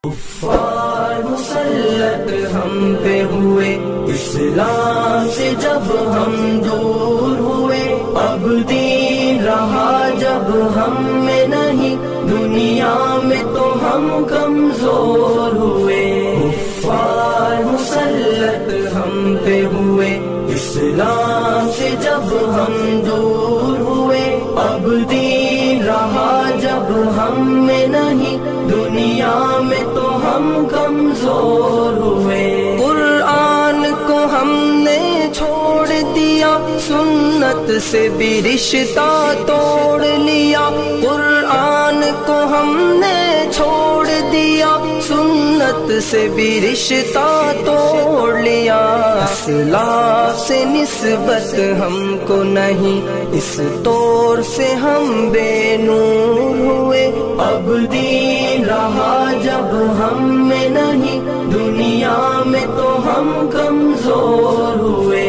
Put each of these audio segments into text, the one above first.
کفار مسلط ہم پہ ہوئے، اسلام سے جب ہم دور ہوئے، اب دین رہا جب ہم میں نہیں، دنیا میں تو ہم کمزور ہوئے۔ کفار مسلط ہم پہ ہوئے، اسلام سے جب ہم دور ہوئے، اب دین رہا جب ہم میں نہیں، دنیا میں تو ہم کمزور ہوئے۔ قرآن کو ہم نے چھوڑ دیا، سنت سے بھی رشتہ توڑ لیا۔ قرآن کو ہم نے چھوڑ دیا، سنت سے بھی رشتہ توڑ لیا۔ اسلاف سے نسبت ہم کو نہیں، اس طور سے ہم بے نور ہوئے، اب دین رہا جب ہم میں نہیں، دنیا میں تو ہم کمزور ہوئے۔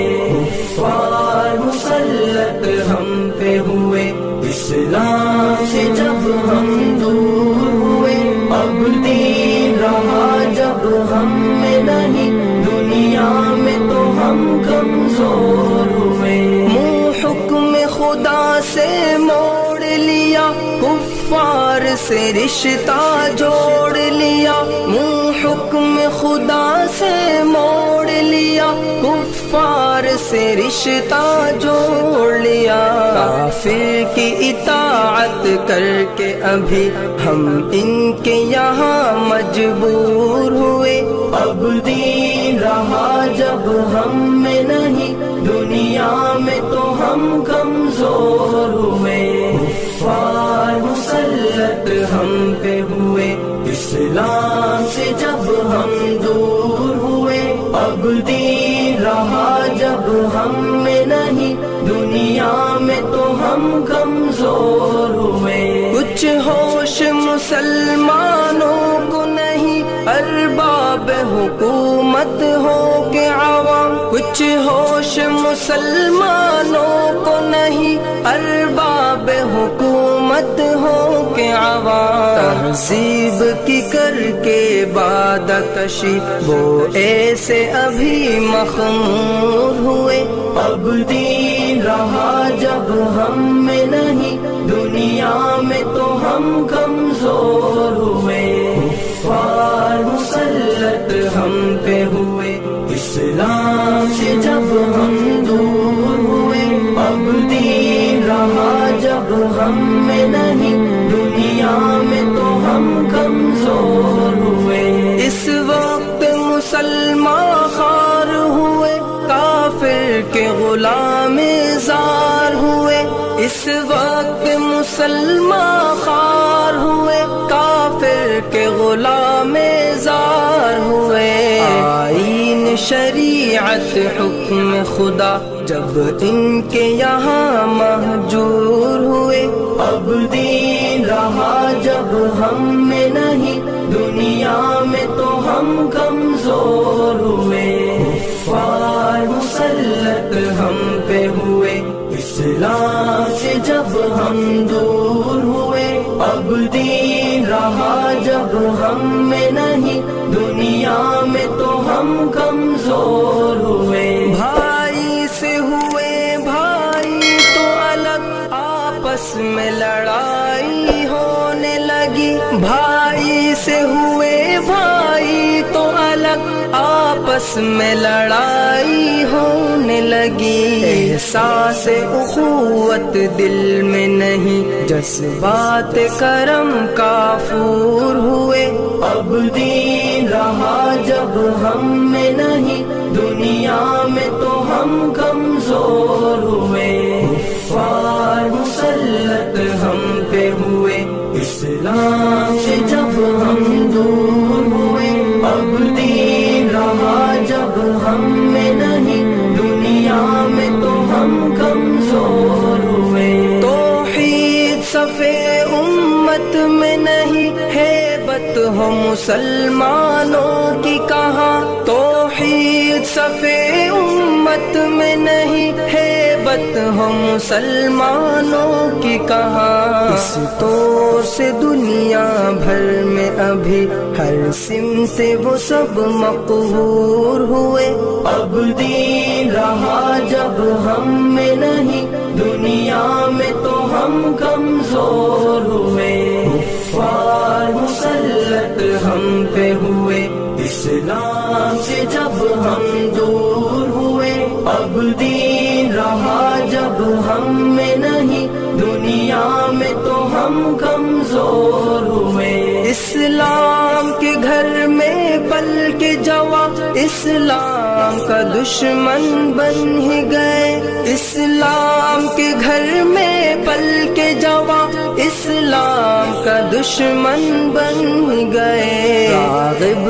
کفار مسلط ہم پہ ہوئے، اسلام سے جب ہم دور ہوئے، اب دین رہا جب ہم میں نہیں، دنیا میں تو ہم کمزور ہوئے۔ منہ حکم خدا سے موڑ لیا، کفار سے رشتہ جوڑ لیا۔ منہ حکم خدا سے موڑ لیا، کفار سے رشتہ جوڑ لیا۔ کافر کی اطاعت کر کے ابھی ہم ان کے یہاں مجبور ہوئے، اب دین رہا جب ہم میں نہیں، دنیا میں تو ہم کمزور ہوئے۔ کفار مسلط ہم پہ ہوئے، اسلام سے جب ہم دور ہوئے، اب دین رہا جب ہم میں نہیں، دنیا میں تو ہم کمزور ہوئے۔ کچھ ہوش مسلمانوں کو نہیں، ارباب حکومت ہو کے عوام۔ کچھ ہوش مسلمانوں کو نہیں، ارباب حکومت ہو کے عوام۔ تہذیب کی کر کے بادہ کشی، وہ ایسے ابھی مخمور ہوئے، اب دین رہا جب ہم میں نہیں، دنیا میں تو ہم کمزور ہوئے۔ کفار مسلط ہم پہ ہوئے، اسلام سے جب ہم دور ہوئے، اب دین رہا جب ہم میں نہیں، دنیا میں تو ہم کمزور ہوئے۔ اس وقت مسلمان خوار ہوئے، کافر کے غلام زار ہوئے۔ اس وقت مسلمان خوار ہوئے، کافر کے غلام زار ہوئے۔ آئین شریعت حکم خدا جب ان کے یہاں مہجور ہوئے، اب دین رہا جب ہم میں نہیں، دنیا میں تو ہم کمزور ہوئے۔ کفار مسلط ہم پہ ہوئے، اسلام سے جب ہم دور ہوئے، اب دین رہا جب ہم میں نہیں، دنیا میں تو ہم کمزور ہوئے۔ بھائی سے ہوئے بھائی تو الگ، آپس میں لڑائی ہونے لگی۔ بھائی سے ہوئے بھائی تو الگ، آپس میں لڑائی ہونے لگی۔ احساس اخوت دل میں نہیں، جذبات کرم کافور ہوئے، اب دین رہا جب ہم میں نہیں، دنیا میں تو ہم کمزور ہوئے۔ کفار مسلط ہم پہ ہوئے، اسلام سے جب ہم دور ہوئے، اب دین رہا جب ہم میں نہیں، دنیا میں تو ہم کمزور ہوئے۔ توحید صفے امت میں نہیں، ہیبت ہو مسلمانوں کی کہاں۔ توحید صفے امت میں نہیں، ہیبت غیبت ہو مسلمانوں کی کہاں، اس طور سے دنیا بھر میں ابھی ہر سمت وہ سب مقہور ہوئے۔ اب دین رہا جب ہم میں نہیں، دنیا میں تو ہم کمزور ہوئے۔ کفار مسلط ہم پہ ہوئے، اسلام سے جب ہم دور ہوئے۔ اب دین رہا جب ہم میں نہیں، دنیا میں تو ہم کمزور ہوئے۔ اسلام کے گھر میں پل کے جوان اسلام کا دشمن بن ہی گئے۔ اسلام کے گھر میں پل کے جوان اسلام کا دشمن بن ہی گئے۔ راغب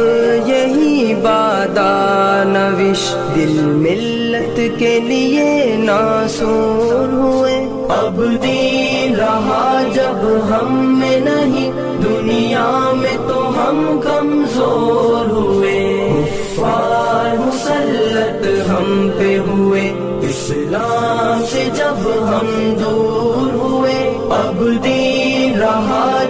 یہی بادانوش دل ملت کے لیے ناصور ہوئے۔ اب دین رہا جب ہم میں نہیں، دنیا میں تو ہم کمزور ہوئے۔ کفار مسلط ہم پہ ہوئے، اسلام سے جب ہم دور ہوئے۔ اب دین رہا